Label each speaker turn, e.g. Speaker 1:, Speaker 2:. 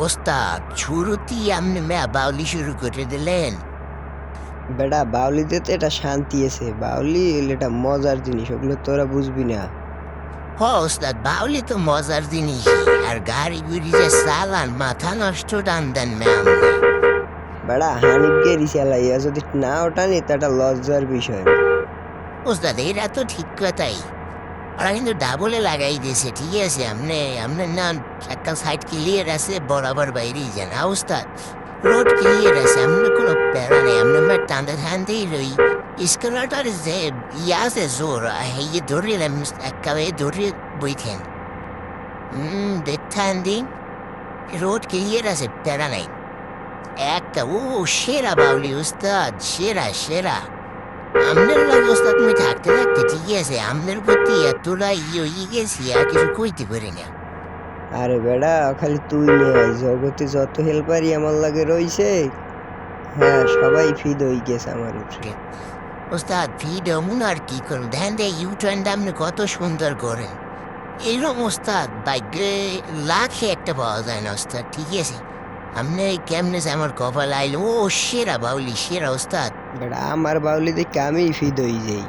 Speaker 1: ওস্তাদ শুরুতেই আপনি বাউলি শুরু করে দিলেন।
Speaker 2: বেটা বাউলিতে তো এটা শান্তি আছে, বাউলি হইলে এটা মজার জিনিস, ওগুলো তোরা বুঝবি না।
Speaker 1: হ ওস্তাদ, বাউলি তো মজার জিনিস। আর গাড়ি গুড়ি যে চালান, মাথা নষ্ট টান দেন ম্যাম।
Speaker 2: বেটা হানিফ গেরি চালাইয়া যদি না ওঠানি তো একটা লজ্জার বিষয়।
Speaker 1: ওস্তাদ এরা তো ঠিক কথাই, ওরা কিন্তু ডাবলে লাগাই দিয়েছে। ঠিক আছে, আপনার না একটা সাইড ক্লিয়ার আছে, বরাবর বাইরেই যান। ওস্তাদ রোড ক্লিয়ার আছে, আপনার কোনো প্যারা নেই। আপনার টানতে টানতেই রই স্কুলারটার যে আছে জোর, এই ধরিলাম একেবারে ধরিয়ে বইতেন। দেখতেন দিন রোড ক্লিয়ার আছে, প্যারা নাই একটা। সেরা বাউলি ওস্তাদ, সেরা সেরা। আমনের লাগে ওস্তাদ তুমি থাকতে থাকতে ঠিক আছে, আমনের প্রতি এতটা ইয়ে গেছি আর কিছু কইতে পারি না।
Speaker 2: আরে বেটা খালি তুই নিয়ে জগতে যত হেল্পারই আমার লাগে রইছে, হ্যাঁ সবাই ফিদ হয়ে গেছে আমার উপরে।
Speaker 1: ওস্তাদ ভিড অমন আর কি করুন, ধ্যান দিয়ে ইউটার্নটা আপনি কত সুন্দর করেন। এইরকম ওস্তাদ বাইকে লাখে একটা পাওয়া যায় না ওস্তাদ। ঠিক আছে, আপনি কেমনে যে আমার কপাল আইল। সেরা বাউলি, সেরা ওস্তাদ।
Speaker 2: বেটা আমার বাউলি দেখে আমি ফিদ হয়ে যাই।